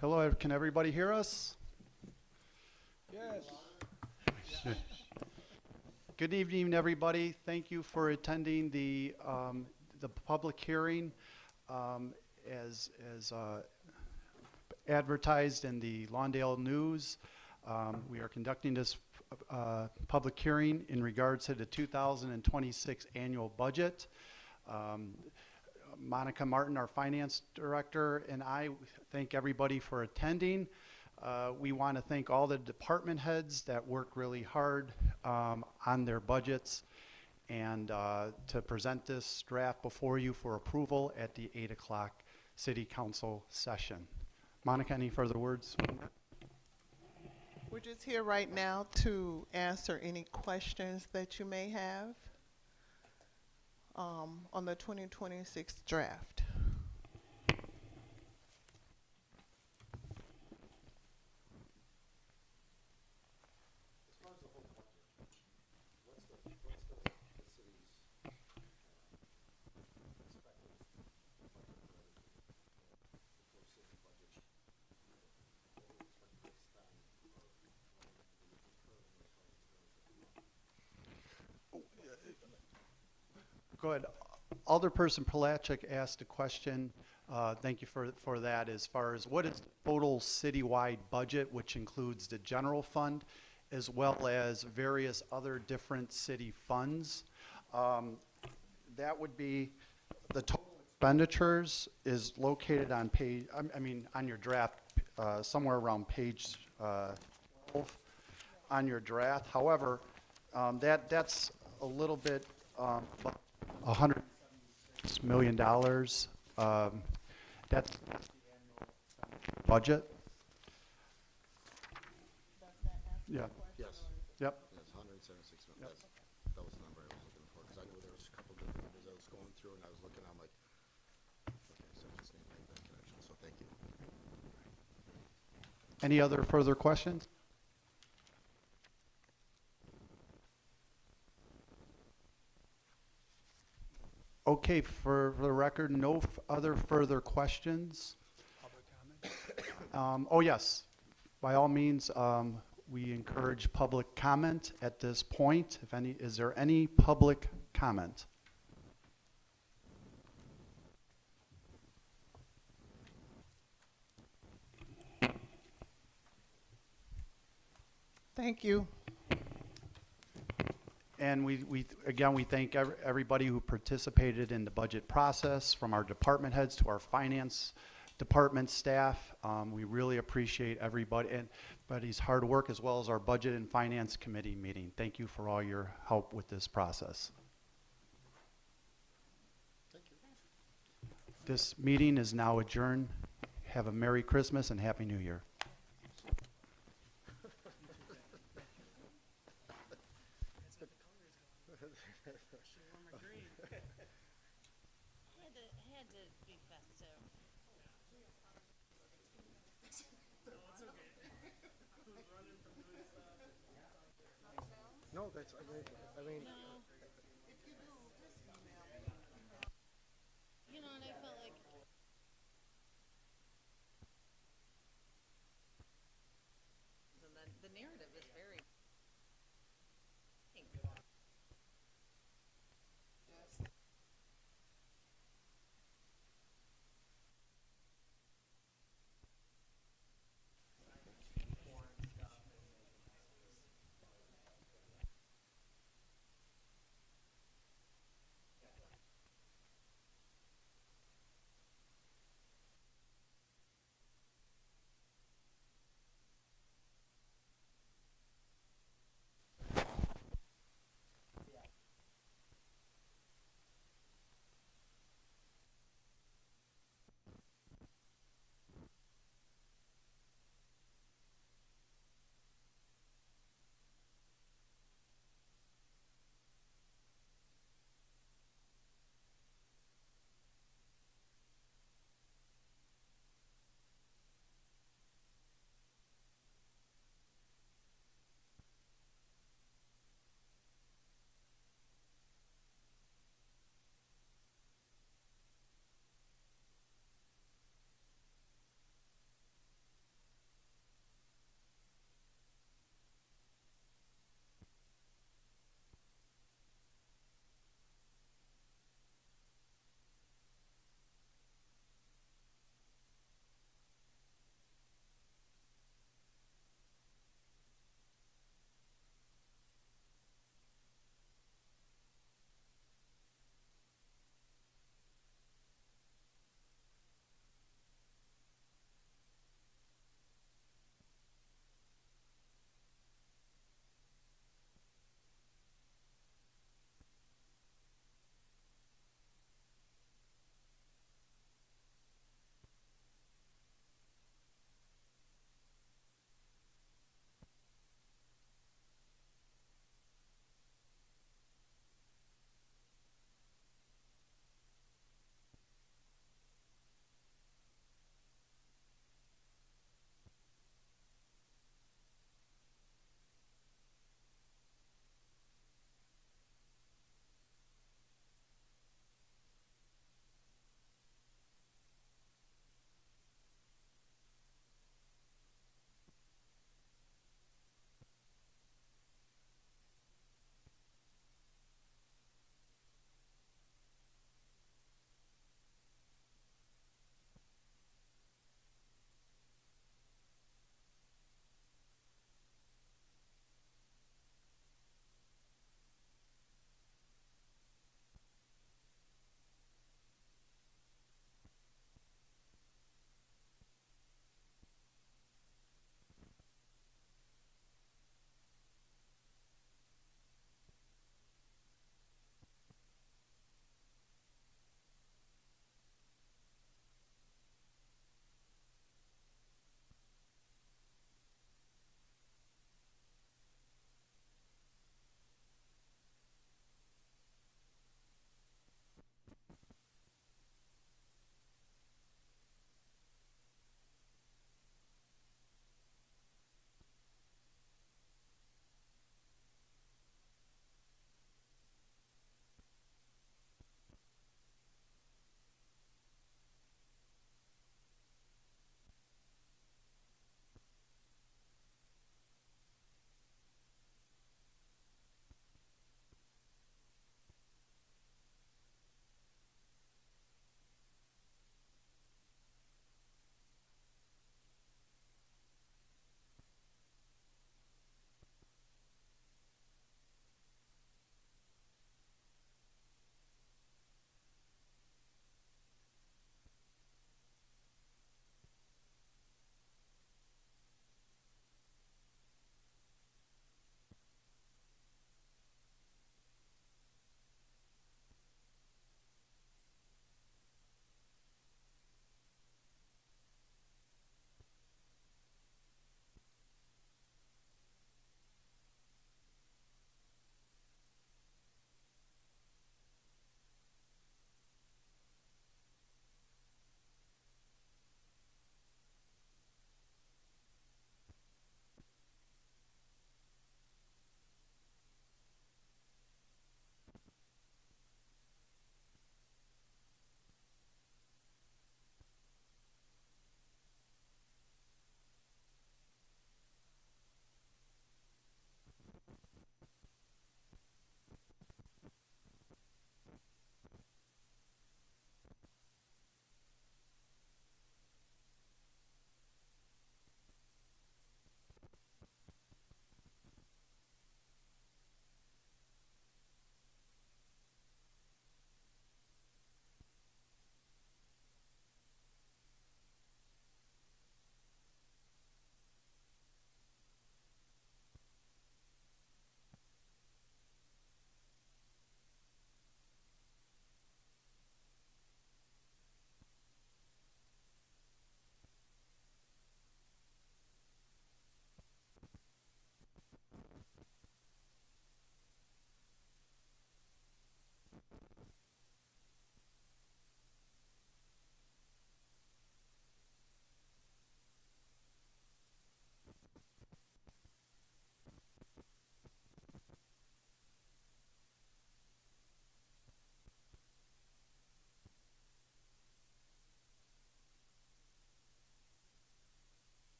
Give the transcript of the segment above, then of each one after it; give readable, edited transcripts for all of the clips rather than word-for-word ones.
Hello, can everybody hear us? Yes. Good evening, everybody. Thank you for attending the public hearing as advertised in the Lawndale News. We are conducting this public hearing in regards to the 2026 annual budget. Monica Martin, our finance director, and I thank everybody for attending. We want to thank all the department heads that work really hard on their budgets and to present this draft before you for approval at the 8 o'clock City Council session. Monica, any further words? We're just here right now to answer any questions that you may have on the 2026 draft. Go ahead. Alderperson Palachik asked a question. Thank you for that. As far as what is the total citywide budget, which includes the general fund, as well as various other different city funds. That would be the total expenditures is located on page, on your draft, somewhere around page 12 on your draft. However, that's a little bit $106 million. That's the annual budget. Yeah. Yes. Yep. Yes, 176 million. Yep. That was the number I was looking for, because I knew there was a couple different numbers I was going through, and I was looking, I'm like, okay, so I just need to make that connection, so thank you. Any other further questions? Okay, for the record, no other further questions. Public comment? Oh, yes. By all means, we encourage public comment at this point. If any, is there any public comment? Thank you. And we again, we thank everybody who participated in the budget process, from our department heads to our finance department staff. We really appreciate everybody's hard work, as well as our budget and finance committee meeting. Thank you for all your help with this process. Thank you. This meeting is now adjourned. Have a Merry Christmas and Happy New Year. Had to be festive. No, that's, I mean, No. You know, and I felt like and the narrative is very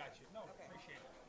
got you. No, appreciate it.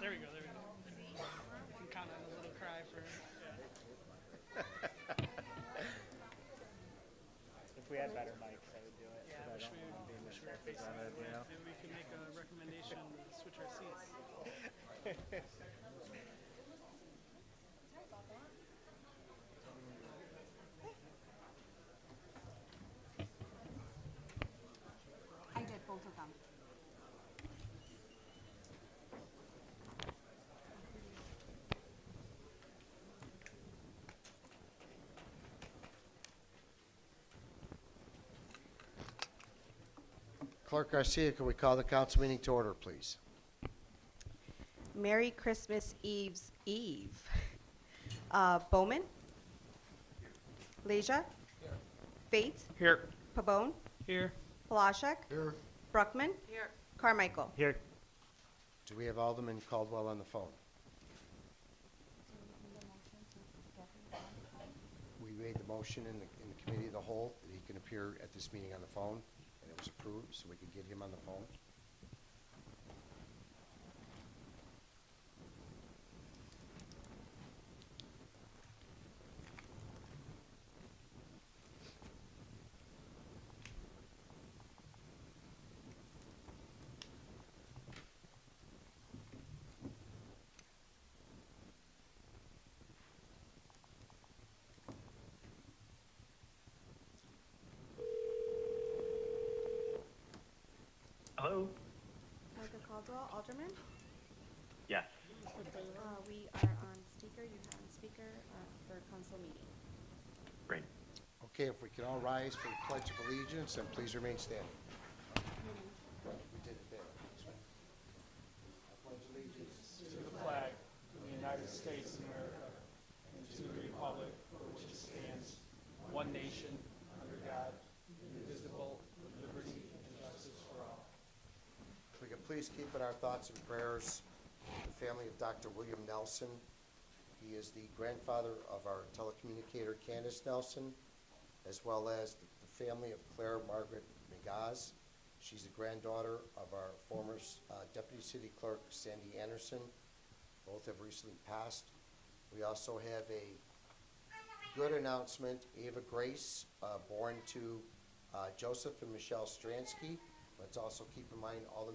There we go, there we go. I can count on a little cry for, If we had better mics, I would do it. yeah, I but wish don't we want to be wish we were facing the misrepresented, way. Maybe we could make a recommendation to switch our seats. I did both of them. Clerk Garcia, can we call the council meeting to order, please? Merry Christmas Eve's Eve. Bowman? Leisure? Fates? Here. Pabon? Here. Palashek. Here. Brockman. Here. Carmichael. Here. Do we have Alderman Caldwell on the phone? We made the motion in the committee of the whole that he can appear at this meeting on the phone, and it was approved, so we could get him on the phone. Hello? Michael Caldwell, Alderman. Yes. We are on speaker. You have on speaker for council meeting. Great. Okay, if we can all rise for the Pledge of Allegiance, and please remain standing. We did it there. I pledge allegiance to the flag of the United States of America and to the republic for which it stands, one nation, under God, indivisible, with liberty and justice for all. If we could please keep in our thoughts and prayers the family of Dr. William Nelson. He is the grandfather of our telecommunicator Candace Nelson, as well as the family of Claire Margaret Megaz. She's the granddaughter of our former Deputy City Clerk Sandy Anderson. Both have recently passed. We also have a good announcement. Ava Grace, born to Joseph and Michelle Stransky. Let's also keep in mind all the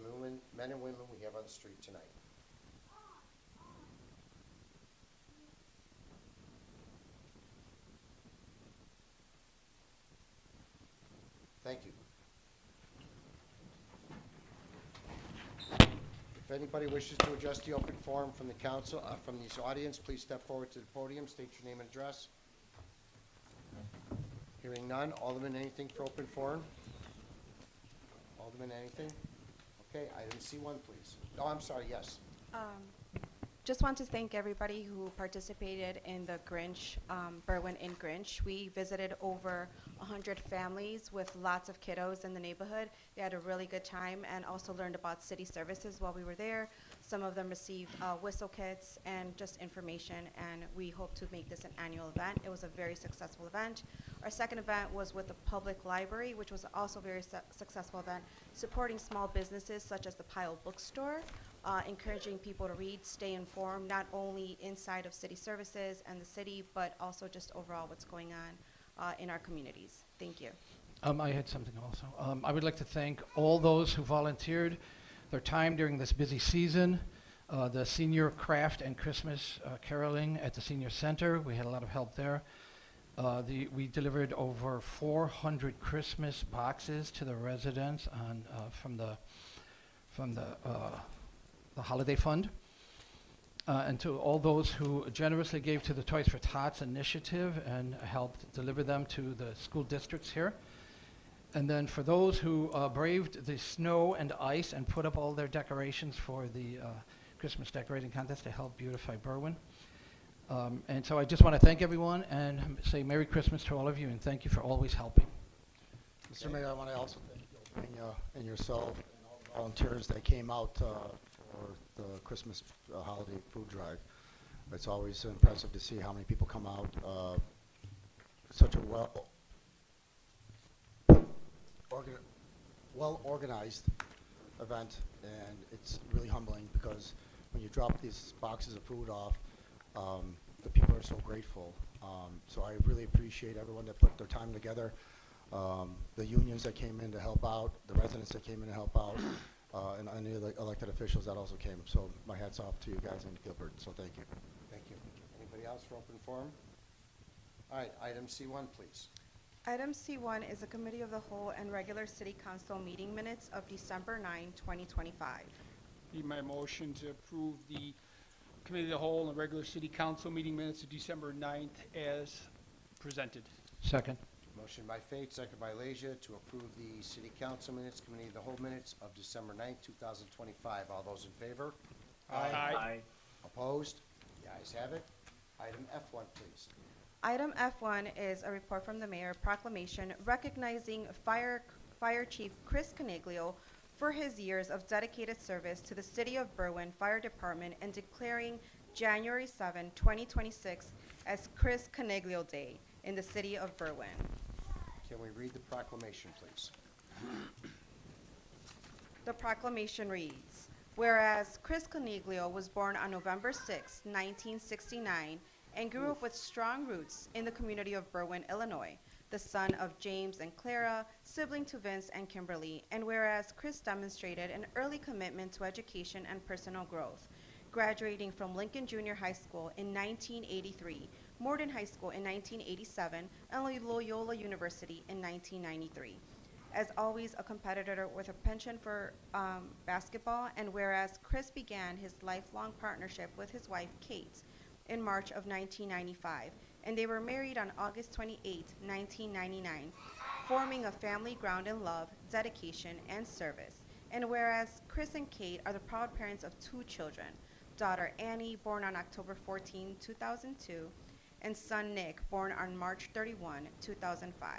men and women we have on the street tonight. Thank you. If anybody wishes to address the open forum from the council, from this audience, please step forward to the podium, state your name and address. Hearing none. Alderman, anything for open forum? Alderman, anything? Okay, item C1, please. Oh, I'm sorry, yes. Just want to thank everybody who participated in the Grinch, Berwyn in Grinch. We visited over 100 families with lots of kiddos in the neighborhood. They had a really good time and also learned about city services while we were there. Some of them received whistle kits and just information, and we hope to make this an annual event. It was a very successful event. Our second event was with the public library, which was also a very successful event, supporting small businesses such as the Pile Bookstore, encouraging people to read, stay informed, not only inside of city services and the city, but also just overall what's going on in our communities. Thank you. I had something also. I would like to thank all those who volunteered their time during this busy season. The senior craft and Christmas caroling at the senior center, we had a lot of help there. We delivered over 400 Christmas boxes to the residents from the holiday fund. And to all those who generously gave to the Toys for Tots initiative and helped deliver them to the school districts here. And then for those who braved the snow and ice and put up all their decorations for the Christmas decorating contest to help beautify Berwyn. And so I just want to thank everyone and say Merry Christmas to all of you, and thank you for always helping. Mr. Mayor, I want to also thank you and yourself and all the volunteers that came out for the Christmas holiday food drive. It's always impressive to see how many people come out. Such a well-organized event, and it's really humbling because when you drop these boxes of food off, the people are so grateful. So I really appreciate everyone that put their time together, the unions that came in to help out, the residents that came in to help out, and any of the elected officials that also came. So my hat's off to you guys in Gilbert, so thank you. Thank you. Anybody else for open forum? All right, item C1, please. Item C1 is a committee of the whole and regular city council meeting minutes of December 9, 2025. Need my motion to approve the Committee of the Whole and regular city council meeting minutes of December 9th as presented. Second. Motion by Fate, second by Leisure, to approve the city council minutes, committee of the whole minutes of December 9th, 2025. All those in favor? Aye. Opposed? The ayes have it. Item F1, please. Item F1 is a report from the mayor, proclamation recognizing Fire Chief Chris Caniglio for his years of dedicated service to the City of Berwyn Fire Department and declaring January 7, 2026 as Chris Caniglio Day in the City of Berwyn. Can we read the proclamation, please? The proclamation reads, whereas Chris Caniglio was born on November 6, 1969, and grew up with strong roots in the community of Berwyn, Illinois, the son of James and Clara, sibling to Vince and Kimberly, and whereas Chris demonstrated an early commitment to education and personal growth, graduating from Lincoln Junior High School in 1983, Morton High School in 1987, and Loyola University in 1993. As always, a competitor with a penchant for basketball, and whereas Chris began his lifelong partnership with his wife, Kate, in March of 1995, and they were married on August 28, 1999, forming a family grounded in love, dedication, and service. And whereas Chris and Kate are the proud parents of 2 children, daughter Annie, born on October 14, 2002, and son Nick, born on March 31, 2005,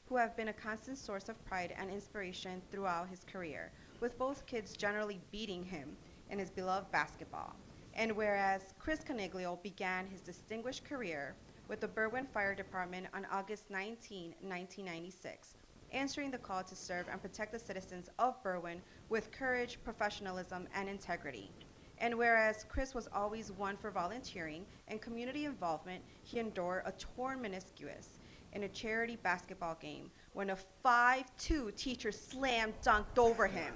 who have been a constant source of pride and inspiration throughout his career, with both kids generally beating him in his beloved basketball. And whereas Chris Caniglio began his distinguished career with the Berwyn Fire Department on August 19, 1996, answering the call to serve and protect the citizens of Berwyn with courage, professionalism, and integrity. And whereas Chris was always one for volunteering and community involvement, he endured a torn meniscus in a charity basketball game when a 5'2" teacher slam dunked over him,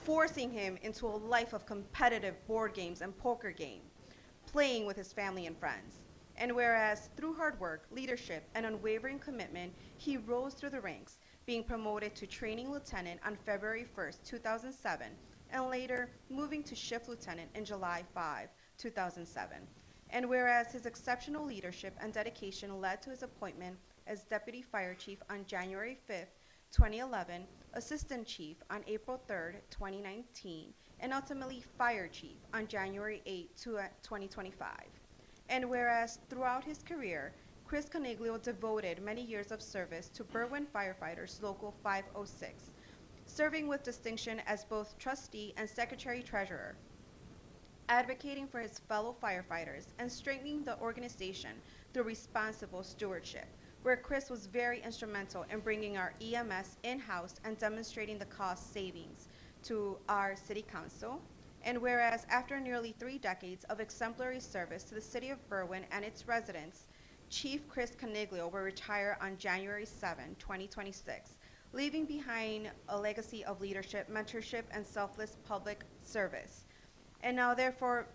forcing him into a life of competitive board games and poker game, playing with his family and friends. And whereas through hard work, leadership, and unwavering commitment, he rose through the ranks, being promoted to training lieutenant on February 1st, 2007, and later moving to shift lieutenant in July 5, 2007. And whereas his exceptional leadership and dedication led to his appointment as Deputy Fire Chief on January 5th, 2011, Assistant Chief on April 3rd, 2019, and ultimately Fire Chief on January 8, 2025. And whereas throughout his career, Chris Caniglio devoted many years of service to Berwyn Firefighters Local 506, serving with distinction as both trustee and secretary-treasurer, advocating for his fellow firefighters and strengthening the organization through responsible stewardship, where Chris was very instrumental in bringing our EMS in-house and demonstrating the cost savings to our City Council. And whereas after nearly 3 decades of exemplary service to the City of Berwyn and its residents, Chief Chris Caniglio will retire on January 7, 2026, leaving behind a legacy of leadership, mentorship, and selfless public service. And now therefore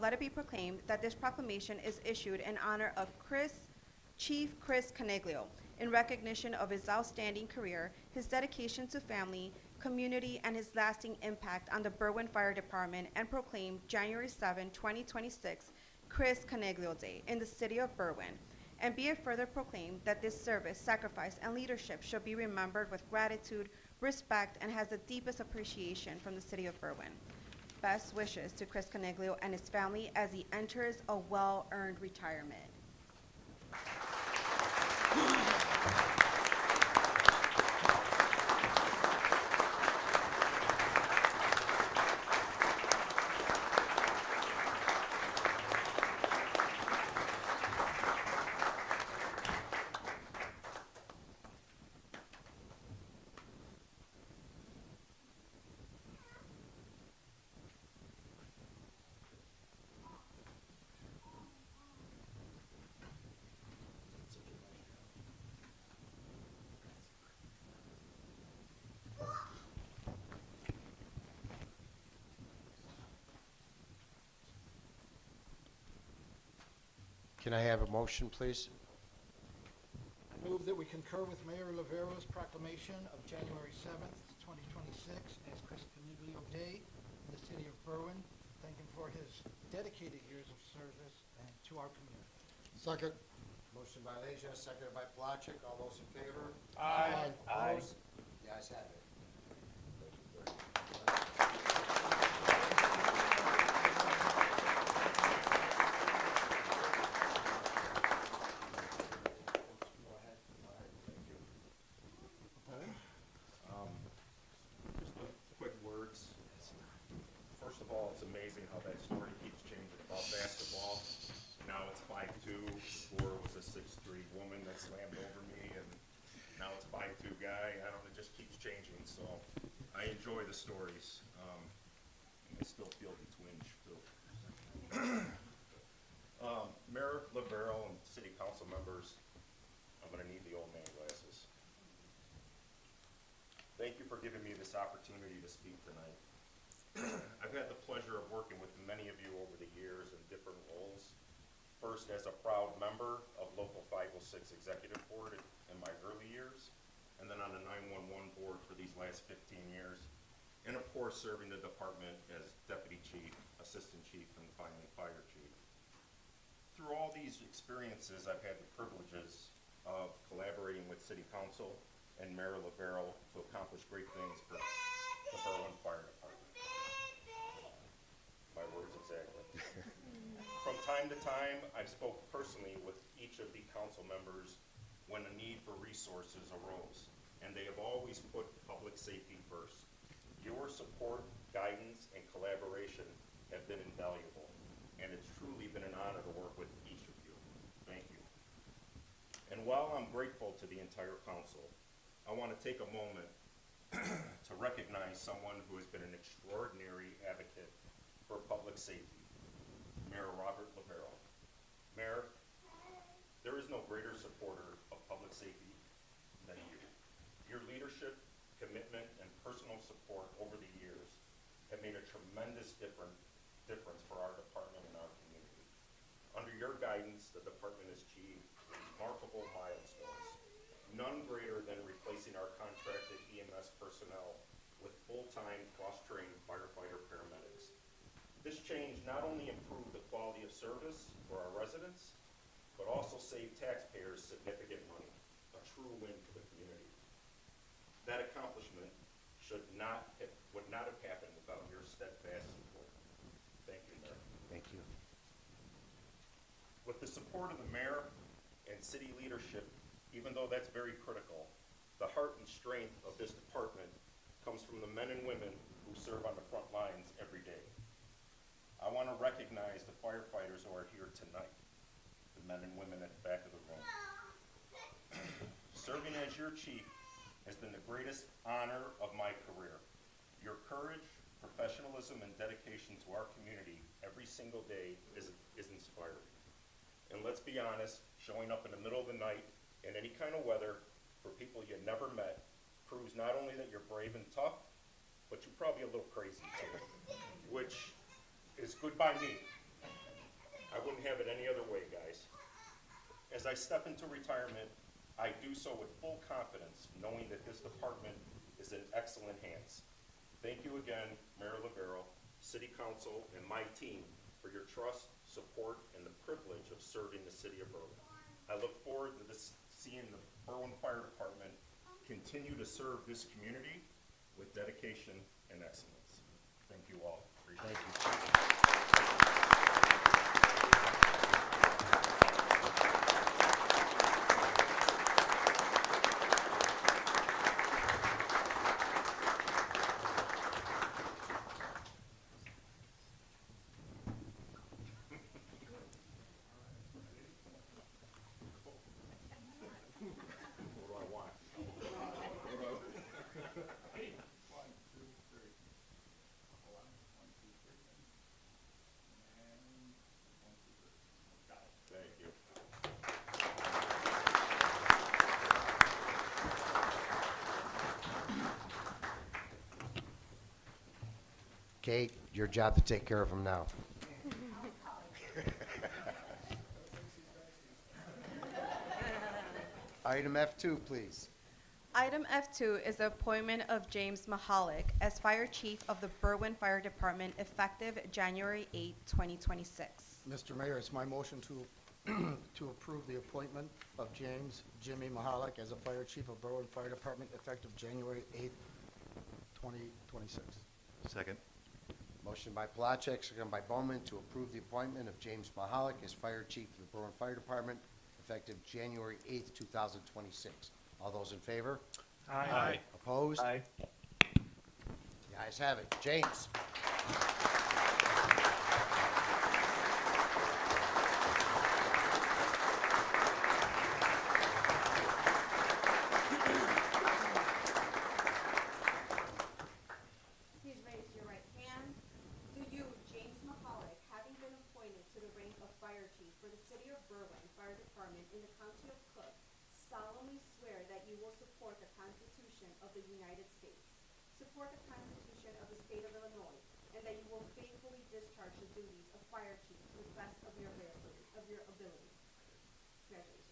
let it be proclaimed that this proclamation is issued in honor of Chief Chris Caniglio, in recognition of his outstanding career, his dedication to family, community, and his lasting impact on the Berwyn Fire Department, and proclaimed January 7, 2026, Chris Caniglio Day in the City of Berwyn. And be it further proclaimed that this service, sacrifice, and leadership shall be remembered with gratitude, respect, and has the deepest appreciation from the City of Berwyn. Best wishes to Chris Caniglio and his family as he enters a well-earned retirement. Can I have a motion, please? I move that we concur with Mayor Lavero's proclamation of January 7th, 2026 as Chris Caniglio Day in the City of Berwyn, thank him for his dedicated years of service and to our community. Second. Motion by Leisure, seconded by Palachik. All those in favor? Aye. Opposed? The ayes have it. Go ahead. All right, thank you. enjoy the stories. I still feel the twinge too. Mayor Lavero and city council members, I'm gonna need the old man glasses. Thank you for giving me this opportunity to speak tonight. I've had the pleasure of working with many of you over the years in different roles. First as a proud member of Local 506 Executive Board in my early years, and then on the 911 board for these last 15 years. And of course, serving the department as deputy chief, assistant chief, and finally fire chief. Through all these experiences, I've had the privileges of collaborating with city council and Mayor Lavero to accomplish great things for the Berwyn Fire Department. My words exactly. From time to time, I've spoke personally with each of the council members when a need for resources arose, and they have always put public safety first. Your support, guidance, and collaboration have been invaluable, and it's truly been an honor to work with each of you. Thank you. And while I'm grateful to the entire council, I want to take a moment to recognize someone who has been an extraordinary advocate for public safety, Mayor Robert Lavero. Mayor, there is no greater supporter of public safety than you. Your leadership, commitment, and personal support over the years have made a tremendous difference for our department and our community. Under your guidance, the department has achieved remarkable milestones, none greater than replacing our contracted EMS personnel with full-time cross-trained firefighter paramedics. This change not only improved the quality of service for our residents, but also saved taxpayers significant money, a true win for the community. That accomplishment would not have happened without your steadfast support. Thank you, Mayor. Thank you. With the support of the mayor and city leadership, even though that's very critical, the heart and strength of this department comes from the men and women who serve on the front lines every day. I want to recognize the firefighters who are here tonight, the men and women at the back of the room. Serving as your chief has been the greatest honor of my career. Your courage, professionalism, and dedication to our community every single day is inspiring. And let's be honest, showing up in the middle of the night in any kind of weather for people you never met proves not only that you're brave and tough, but you're probably a little crazy too, which is good by me. I wouldn't have it any other way, guys. As I step into retirement, I do so with full confidence, knowing that this department is in excellent hands. Thank you again, Mayor Lavero, City Council, and my team for your trust, support, and the privilege of serving the city of Berwyn. I look forward to seeing the Berwyn Fire Department continue to serve this community with dedication and excellence. Thank you all. Appreciate it. Kate, your job to take care of them now. Item F2, please. Item F2 is the appointment of James Mahalik as Fire Chief of the Berwyn Fire Department effective January 8, 2026. Mr. Mayor, it's my motion to to approve the appointment of James Jimmy Mahalik as a fire chief of Berwyn Fire Department effective January 8th, 2026. Second. Motion by Palachek, second by Bowman, to approve the appointment of James Mahalik as Fire Chief of the Berwyn Fire Department effective January 8th, 2026. All those in favor? Aye. Opposed? Aye. The ayes have it. James. Constitution of the United States, support the Constitution of the State of Illinois, and that you will faithfully discharge the duties of fire chief to the best of your ability. Congratulations.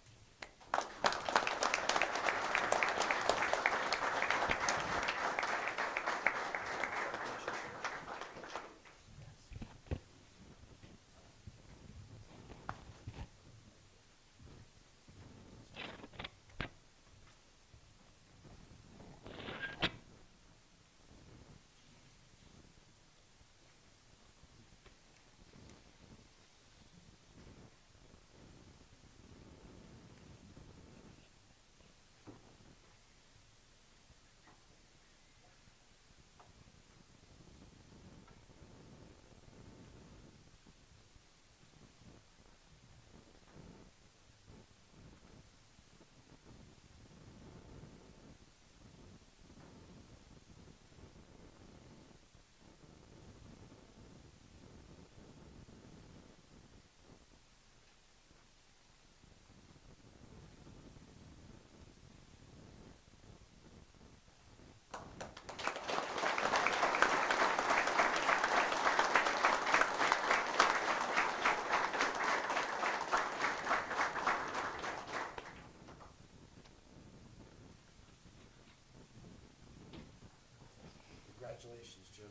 Congratulations, Jim.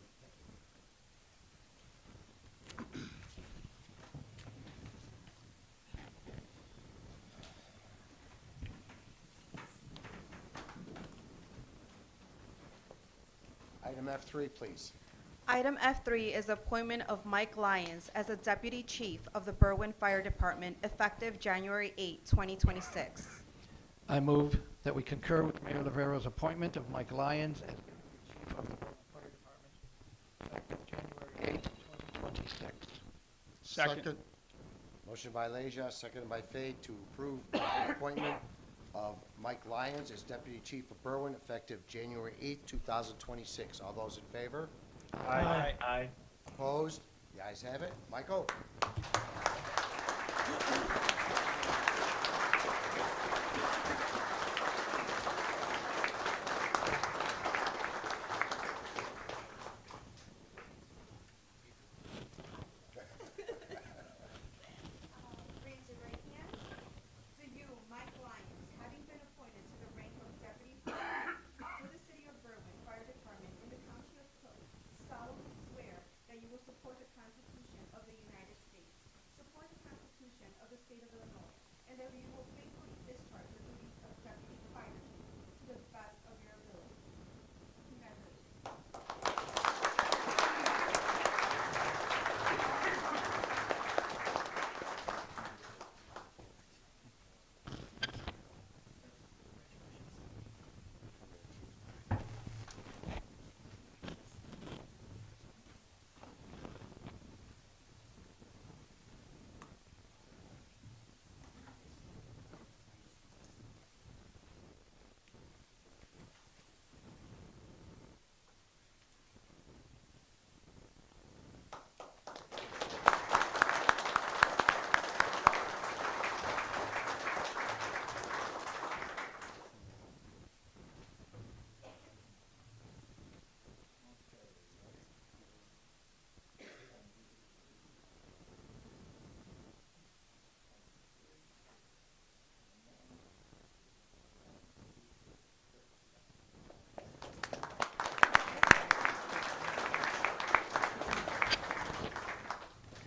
Item F3, please. Item F3 is appointment of Mike Lyons as a Deputy Chief of the Berwyn Fire Department effective January 8, 2026. I move that we concur with Mayor Lovero's appointment of Mike Lyons as Chief of the Berwyn Fire Department effective January 8, 2026. Second. Motion by Leisure, seconded by Fade to approve the appointment of Mike Lyons as Deputy Chief of Berwyn effective January 8th, 2026. All those in favor? Aye. Aye. Opposed? The ayes have it. Michael? Raise your right hand. Do you, Mike Lyons, having been appointed to the rank of Deputy Fire for the City of Berwyn Fire Department in the County of Cook, solemnly swear that you will support the Constitution of the United States, support the Constitution of the State of Illinois, and that you will faithfully discharge the duties of Deputy Fire Chief to the best of your ability. Congratulations.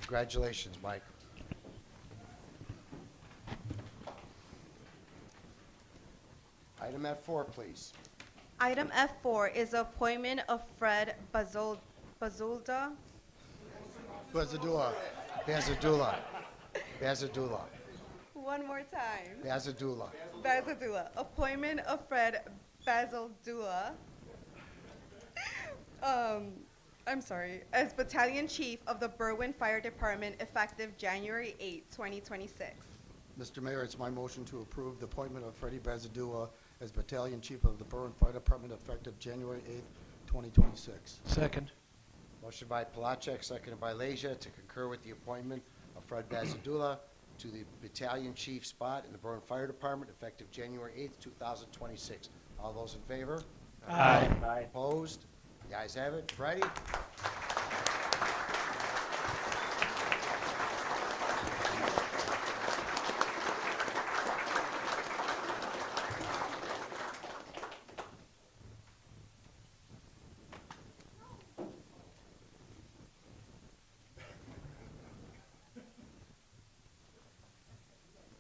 Congratulations, Mike. Item F4, please. Item F4 is appointment of Fred Bazulda. Bazadula. Bazadula. Bazadula. One more time. Bazadula. Bazaldua. Appointment of Fred Bazaldua. I'm sorry, as Battalion Chief of the Berwyn Fire Department effective January 8, 2026. Mr. Mayor, it's my motion to approve the appointment of Freddie Bazadua as Battalion Chief of the Berwyn Fire Department effective January 8th, 2026. Second. Motion by Palachek, seconded by Leisure, to concur with the appointment of Fred Bazadula to the Battalion Chief spot in the Berwyn Fire Department effective January 8th, 2026. All those in favor? Aye. Opposed? The ayes have it. Friday?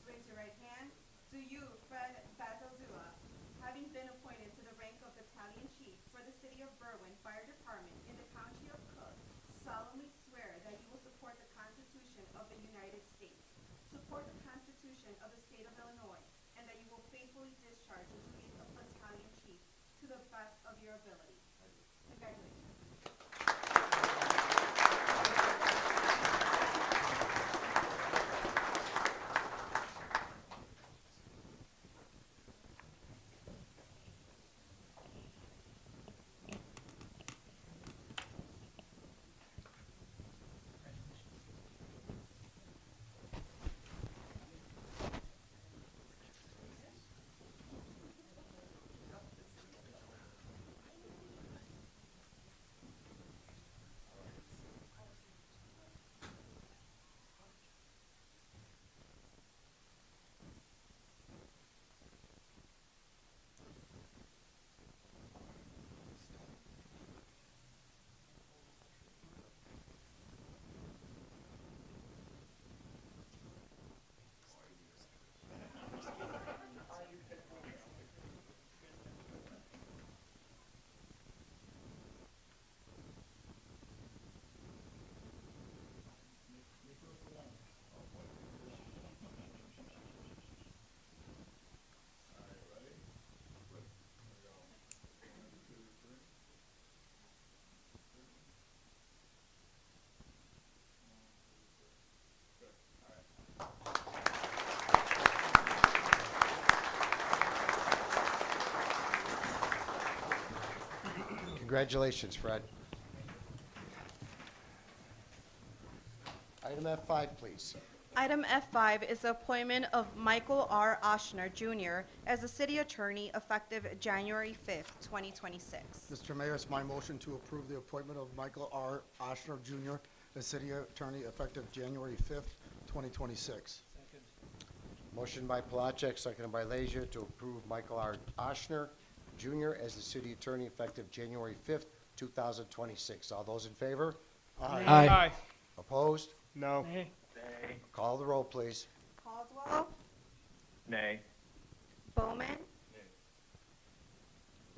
Raise your right hand. Do you, Fred Bazaldua, having been appointed to the rank of Battalion Chief for the City of Berwyn Fire Department in the County of Cook, solemnly swear that you will support the Constitution of the United States, support the Constitution of the State of Illinois, and that you will faithfully discharge the duties of Battalion Chief to the best of your ability? Congratulations. Congratulations, Fred. Item F5, please. Item F5 is the appointment of Michael R. Oshner Jr. as the city attorney effective January 5th, 2026. Mr. Mayor, it's my motion to approve the appointment of Michael R. Oshner Jr. as city attorney effective January 5th, 2026. Motion by Palachek, seconded by Leisure, to approve Michael R. Oshner Jr. as the city attorney effective January 5th, 2026. All those in favor? Aye. Opposed? No. Nay. Call the roll, please. Caldwell. Nay. Bowman.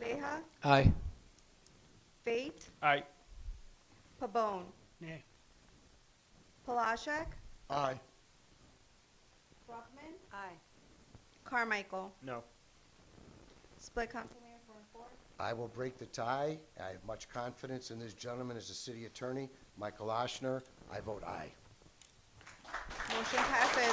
Leha. Aye. Fate. Aye. Pabon. Nay. Palashek. Aye. Brockman. Aye. Carmichael. No. Split Council Mayor 4 and 4. I will break the tie. I have much confidence in this gentleman as the city attorney, Michael Oshner. I vote aye. Motion passes.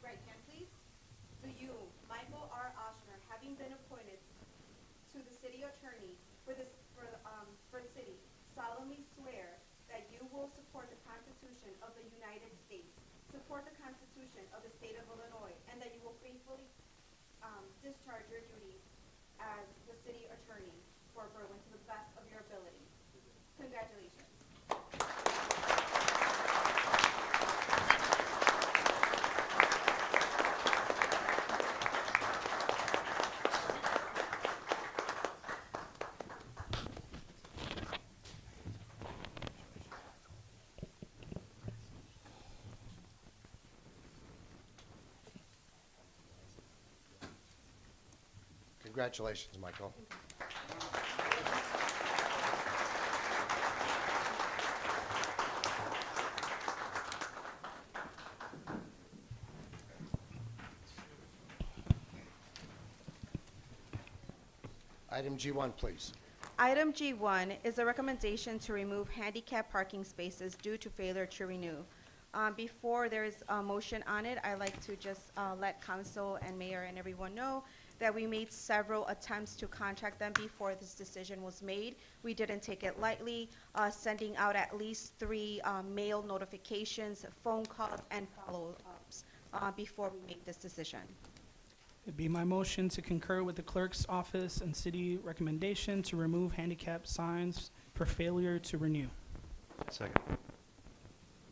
Right hand, please. Do you, Michael R. Oshner, having been appointed to the city attorney for the city, solemnly swear that you will support the Constitution of the United States, support the Constitution of the State of Illinois, and that you will faithfully discharge your duties as the city attorney for Berwyn to the best of your ability? Congratulations. Congratulations, Michael. Item G1, please. Item G1 is a recommendation to remove handicap parking spaces due to failure to renew. Before there is a motion on it, I'd like to just let council and mayor and everyone know that we made several attempts to contact them before this decision was made. We didn't take it lightly, sending out at least 3 mail notifications, phone calls, and follow-ups before we made this decision. It'd be my motion to concur with the clerk's office and city recommendation to remove handicap signs for failure to renew. Second.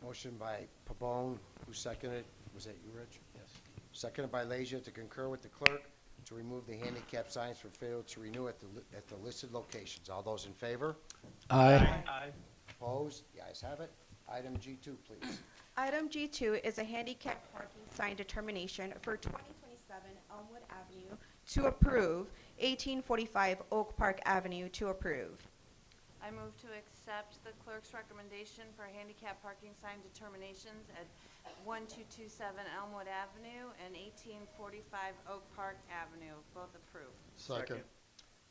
Motion by Pabon, who seconded? Was that you, Rich? Yes. Seconded by Leisure to concur with the clerk to remove the handicap signs for failure to renew at the listed locations. All those in favor? Aye. Opposed? The ayes have it. Item G2, please. Item G2 is a handicap parking sign determination for 2027 Elmwood Avenue to approve, 1845 Oak Park Avenue to approve. I move to accept the clerk's recommendation for handicap parking sign determinations at 1227 Elmwood Avenue and 1845 Oak Park Avenue, both approved. Second.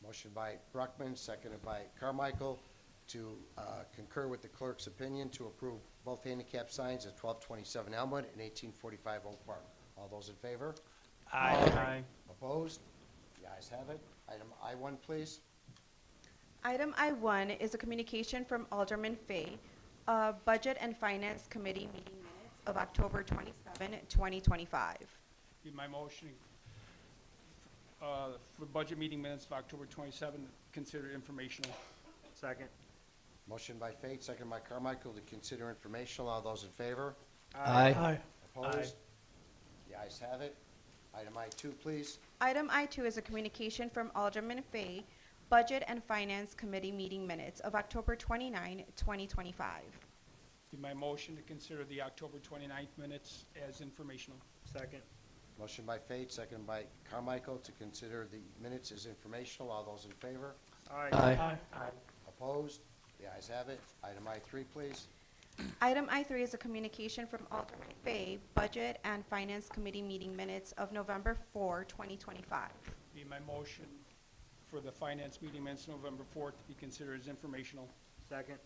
Motion by Bruckman, seconded by Carmichael to concur with the clerk's opinion to approve both handicap signs at 1227 Elmwood and 1845 Oak Park. All those in favor? Aye. Opposed? The ayes have it. Item I1, please. Item I1 is a communication from Alderman Fay, Budget and Finance Committee meeting minutes of October 27, 2025. Be my motion for budget meeting minutes of October 27, consider informational. Second. Motion by Fate, seconded by Carmichael to consider informational. All those in favor? Aye. Opposed? The ayes have it. Item I2, please. Item I2 is a communication from Alderman Fay, Budget and Finance Committee meeting minutes of October 29, 2025. Be my motion to consider the October 29th minutes as informational. Second. Motion by Fate, seconded by Carmichael to consider the minutes as informational. All those in favor? Aye. Opposed? The ayes have it. Item I3, please. Item I3 is a communication from Alderman Fay, Budget and Finance Committee meeting minutes of November 4, 2025. Be my motion for the finance meeting minutes November 4th to be considered as informational. Second.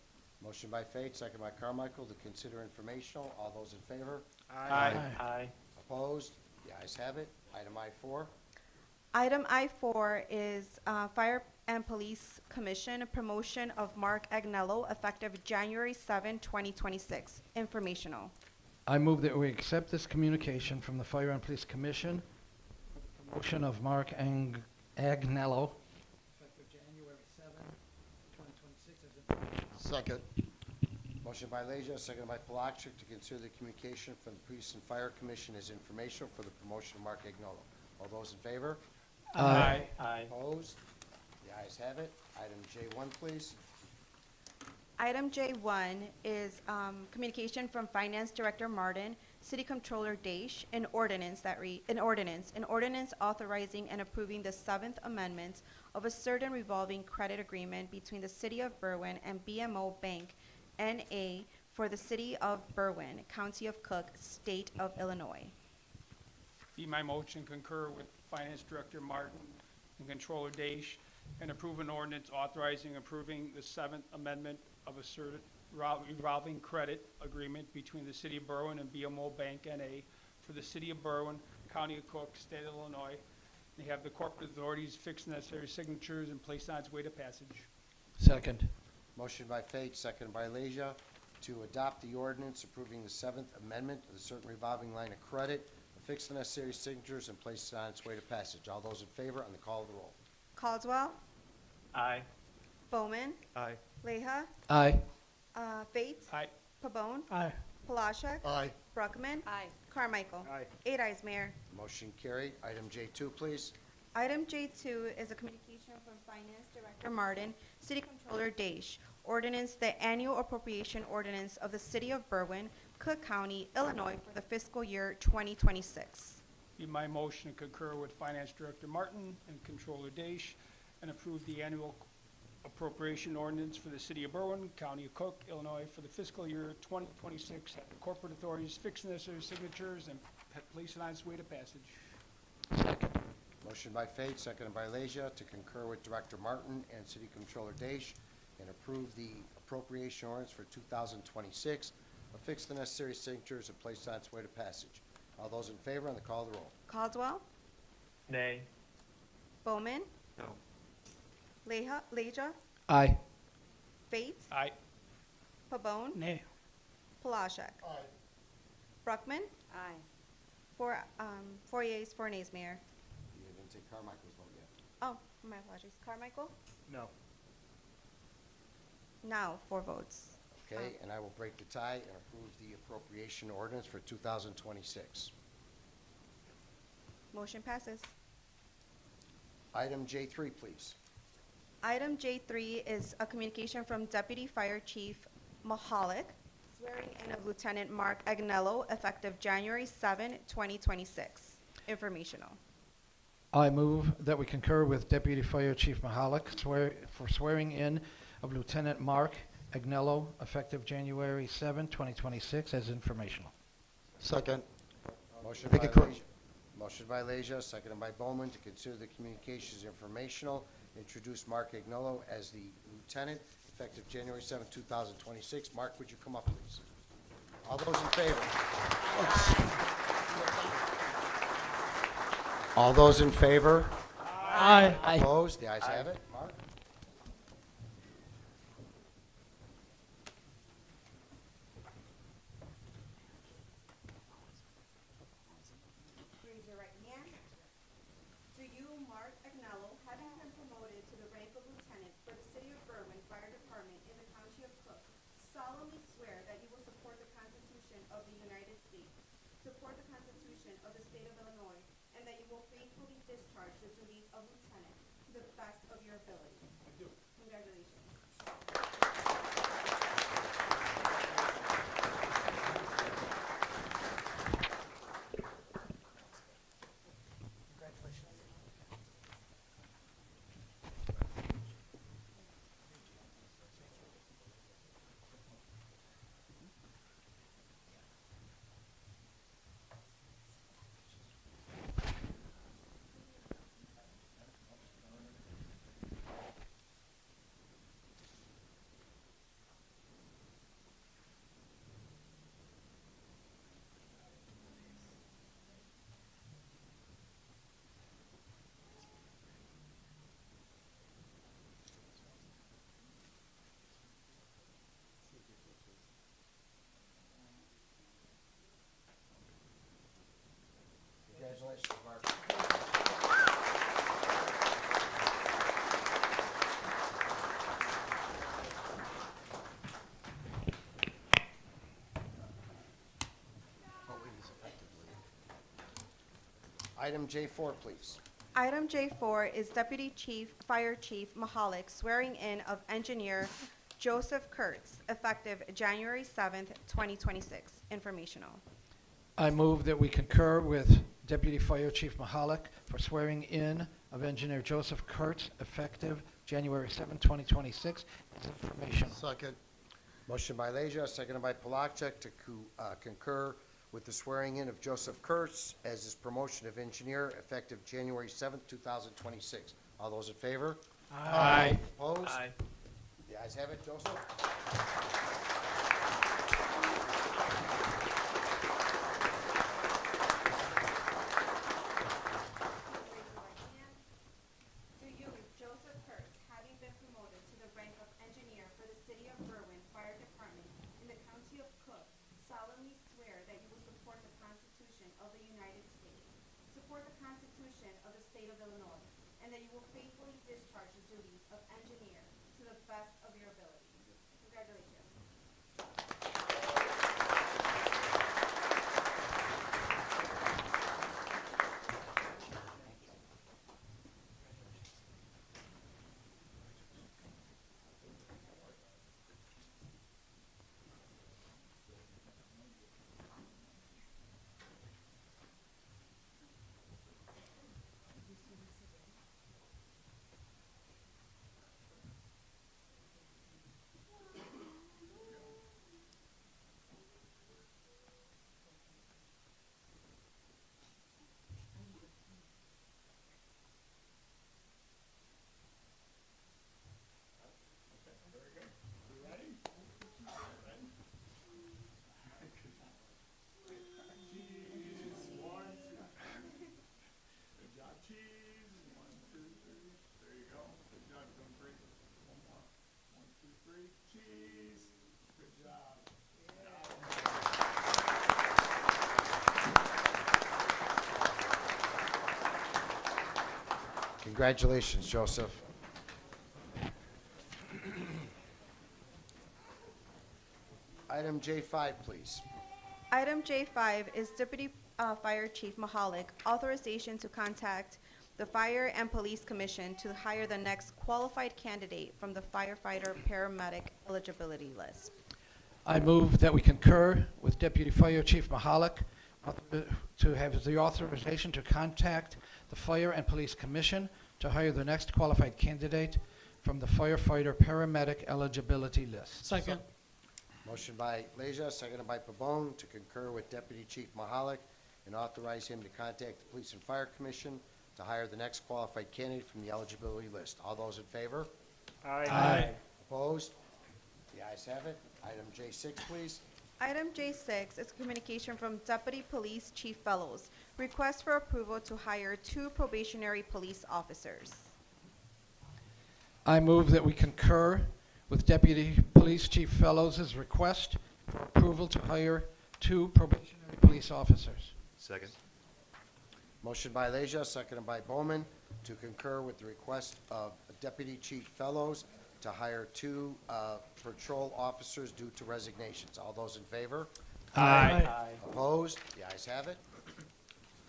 Motion by Fate, seconded by Carmichael to consider informational. All those in favor? Aye. Opposed? The ayes have it. Item I4. Item I4 is Fire and Police Commission promotion of Mark Agnello effective January 7, 2026. Informational. I move that we accept this communication from the Fire and Police Commission, promotion of Mark Agnello, effective January 7, 2026, as informational. Second. Motion by Leisure, seconded by Palachik to consider the communication from the Police and Fire Commission as informational for the promotion of Mark Agnolo. All those in favor? Aye. Opposed? The ayes have it. Item J1, please. Item J1 is communication from Finance Director Martin, City Controller Daish, an ordinance authorizing and approving the 7th Amendment of a certain revolving credit agreement between the City of Berwyn and BMO Bank, N.A. for the City of Berwyn, County of Cook, State of Illinois. Be my motion concur with Finance Director Martin and Controller Daish and approve an ordinance authorizing and approving the 7th Amendment of a certain revolving credit agreement between the City of Berwyn and BMO Bank N.A. for the City of Berwyn, County of Cook, State of Illinois. They have the corporate authorities fix necessary signatures and place on its way to passage. Second. Motion by Fate, seconded by Leisure to adopt the ordinance approving the 7th Amendment of the certain revolving line of credit, affix the necessary signatures, and place it on its way to passage. All those in favor on the call of the roll. Caldwell, Aye. Bowman, Aye. Leha, Aye. Fates, Aye. Pabon, Aye. Palashek, Aye. Bruckman, Aye. Carmichael. Aye. 8 ayes, Mayor. Motion carried. Item J2, please. Item J2 is a communication from Finance Director Martin, City Controller Daish, ordinance the annual appropriation ordinance of the City of Berwyn, Cook County, Illinois for the fiscal year 2026. be my motion to concur with Finance Director Martin and Controller Daish and approve the annual appropriation ordinance for the City of Berwyn, County of Cook, Illinois for the fiscal year 2026. Have the corporate authorities fix the necessary signatures and place it on its way to passage. Second. Motion by Fate, seconded by Leisure, to concur with Director Martin and City Controller Daish and approve the appropriation ordinance for 2026, affix the necessary signatures and place on its way to passage. All those in favor on the call of the roll. Caldwell, Nay. Bowman, No. Leja, Aye. Fate, Aye. Pabon, Nay. Palashek. Bruckman, Aye. four yeas, 4 nays, Mayor. You didn't take Carmichael's vote yet. Oh, my apologies. Carmichael? No. Now, 4 votes. Okay, and I will break the tie and approve the appropriation ordinance for 2026. Motion passes. Item J3, please. Item J3 is a communication from Deputy Fire Chief Mahalik, swearing in of Lieutenant Mark Agnello, effective January 7, 2026. Informational. I move that we concur with Deputy Fire Chief Mahalik for swearing in of Lieutenant Mark Agnello, effective January 7, 2026, as informational. Second. Motion Make by it cor- Leisure. Motion by Leisure, seconded by Bowman, to consider the communications informational. Introduce Mark Agnello as the lieutenant, effective January 7, 2026. Mark, would you come up, please? All those in favor? All those in favor? Aye. Opposed? The ayes have it. Mark? Raise your right hand. Do you, Mark Agnello, having been promoted to the rank of lieutenant for the City of Berwyn Fire Department in the County of Cook, solemnly swear that you will support the Constitution of the United States, support the Constitution of the State of Illinois, and that you will faithfully discharge the duties of lieutenant to the best of your ability? I do. Congratulations. Congratulations, Mark. Item J4, please. Item J4 is Deputy Fire Chief Mahalik swearing in of Engineer Joseph Kurtz, effective January 7th, 2026. Informational. I move that we concur with Deputy Fire Chief Mahalik for swearing in of Engineer Joseph Kurtz, effective January 7, 2026, as informational. Second. Motion by Leisure, seconded by Palachek, to concur with the swearing in of Joseph Kurtz as his promotion of engineer effective January 7th, 2026. All those in favor? Aye. Opposed? Aye. The ayes have it. Joseph? Do you, Joseph Kurtz, having been promoted to the rank of engineer for the City of Berwyn Fire Department in the County of Cook, solemnly swear that you will support the Constitution of the United States, support the Constitution of the State of Illinois, and that you will faithfully discharge the duties of engineer to the best of your ability? Congratulations. Congratulations, Joseph. Item J5, please. Item J5 is Deputy Fire Chief Mahalik, authorization to contact the Fire and Police Commission to hire the next qualified candidate from the firefighter paramedic eligibility list. I move that we concur with Deputy Fire Chief Mahalik to have the authorization to contact the Fire and Police Commission to hire the next qualified candidate from the firefighter paramedic eligibility list. Second. Motion by Leisure, seconded by Pabon, to concur with Deputy Chief Mahalik and authorize him to contact the Police and Fire Commission to hire the next qualified candidate from the eligibility list. All those in favor? Aye. Opposed? The ayes have it. Item J6, please. Item J6 is communication from Deputy Police Chief Fellows, request for approval to hire 2 probationary police officers. I move that we concur with Deputy Police Chief Fellows' request for approval to hire 2 probationary police officers. Second. Motion by Leisure, seconded by Bowman, to concur with the request of Deputy Chief Fellows to hire 2 patrol officers due to resignations. All those in favor? Aye. Opposed? The ayes have it.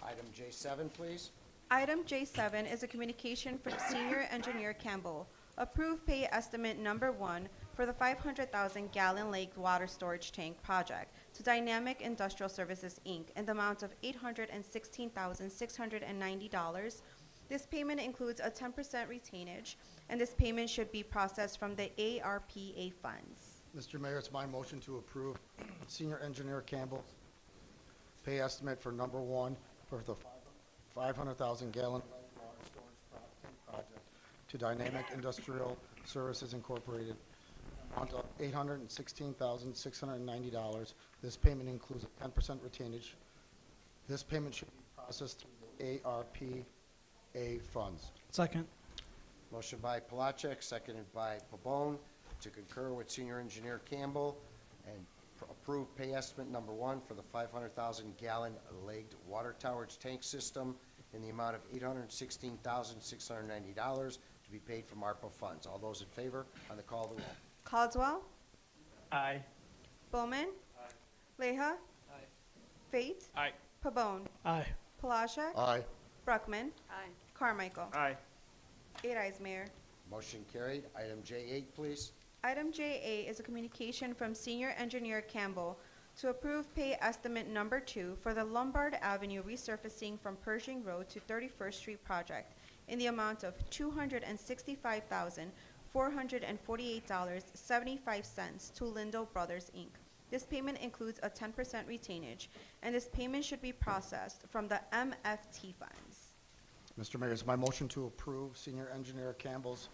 Item J7, please. Item J7 is a communication from Senior Engineer Campbell. Approve pay estimate number 1 for the 500,000 gallon lake water storage tank project to Dynamic Industrial Services, Inc. in the amount of $816,690. This payment includes a 10% retainage, and this payment should be processed from the ARPA funds. Mr. Mayor, it's my motion to approve Senior Engineer Campbell's pay estimate for number 1 for the 500,000 gallon water storage project to Dynamic Industrial Services Incorporated, amount of $816,690. This payment includes a 10% retainage. This payment should be processed through the ARPA funds. Second. Motion by Palachek, seconded by Pabon, to concur with Senior Engineer Campbell and approve pay estimate number 1 for the 500,000 gallon legged water towerage tank system in the amount of $816,690 to be paid from ARPA funds. All those in favor on the call of the roll. Caldwell. Aye. Bowman. Leha. Fate. Aye. Pabon. Aye. Palashek. Aye. Bruckman. Aye. Carmichael. Aye. 8 ayes, Mayor. Motion carried. Item J8, please. Item J8 is a communication from Senior Engineer Campbell to approve pay estimate number 2 for the Lombard Avenue resurfacing from Pershing Road to 31st Street project in the amount of $265,448.75 to Lindo Brothers, Inc. This payment includes a 10% retainage, and this payment should be processed from the MFT funds. Mr. Mayor, it's my motion to approve Senior Engineer Campbell's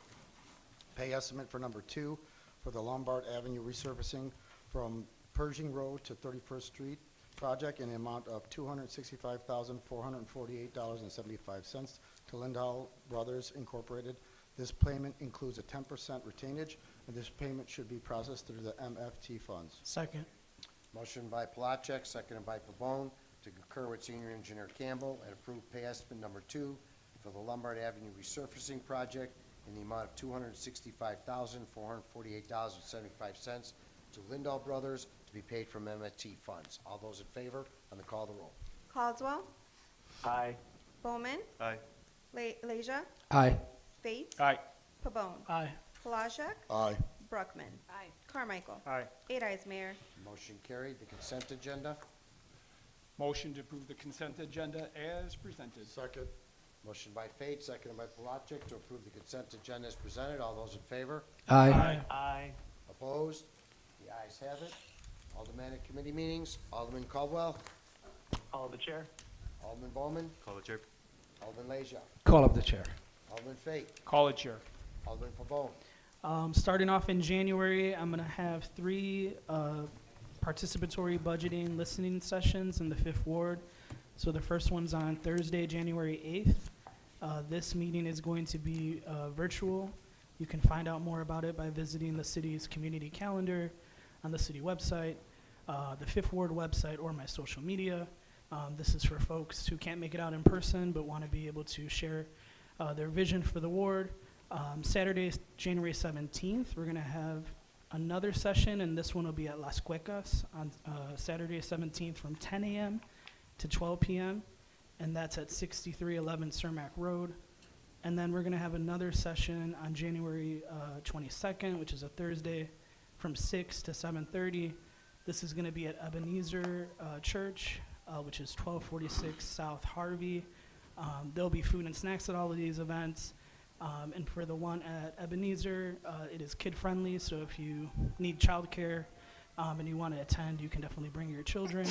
pay estimate for number 2 for the Lombard Avenue resurfacing from Pershing Road to 31st Street project in the amount of $265,448.75 to Lindall Brothers Incorporated. This payment includes a 10% retainage, and this payment should be processed through the MFT funds. Second. Motion by Palachek, seconded by Pabon, to concur with Senior Engineer Campbell and approve pay estimate number 2 for the Lombard Avenue resurfacing project in the amount of $265,448.75 to Lindahl Brothers to be paid from MFT funds. All those in favor on the call of the roll. Caldwell. Aye. Bowman. Aye. Leja. Aye. Fate. Aye. Pabon. Aye. Palashek. Aye. Bruckman. Aye. Carmichael. Aye. 8 ayes, Mayor. Motion carried. The consent agenda. Motion to approve the consent agenda as presented. Second. Motion by Fate, seconded by Palachek, to approve the consent agenda as presented. All those in favor? Aye. Aye. Opposed? The ayes have it. Aldermanic committee meetings. Alderman Caldwell. Call the chair. Alderman Bowman. Call the chair. Alderman Leisure. Call of the chair. Alderman Fate. Call it, Chair. Alderman Pabon. Starting off in January, I'm going to have 3 participatory budgeting listening sessions in the 5th Ward. So the first one's on Thursday, January 8th. This meeting is going to be virtual. You can find out more about it by visiting the city's community calendar on the city website, the 5th Ward website, or my social media. This is for folks who can't make it out in person but want to be able to share their vision for the ward. Saturday, January 17th, we're going to have another session, and this one will be at Las Cuecas on Saturday 17th from 10 a.m. to 12 p.m., and that's at 6311 Cermak Road. And then we're going to have another session on January 22nd, which is a Thursday, from 6 to 7:30. This is going to be at Ebenezer Church, which is 1246 South Harvey. There'll be food and snacks at all of these events. And for the one at Ebenezer, it is kid-friendly, so if you need childcare and you want to attend, you can definitely bring your children.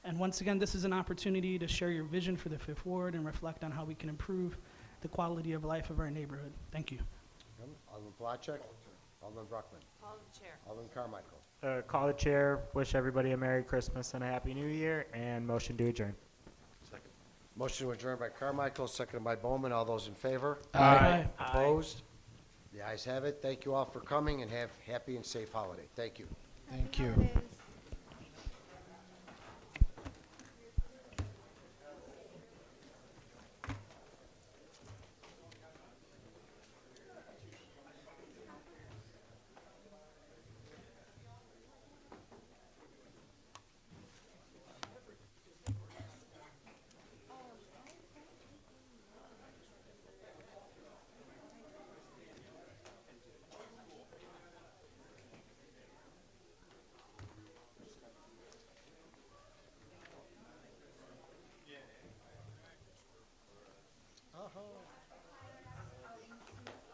And once again, this is an opportunity to share your vision for the Fifth Ward and reflect on how we can improve the quality of life of our neighborhood. Thank you. Alderman Palachek. Alderman Bruckman. Call the chair. Alderman Carmichael. Call the chair, wish everybody a Merry Christmas and a Happy New Year, and motion to adjourn. Motion to adjourn by Carmichael, seconded by Bowman. All those in favor? Aye. Opposed? The ayes have it. Thank you all for coming, and have happy and safe holiday. Thank you. Thank you. Holidays.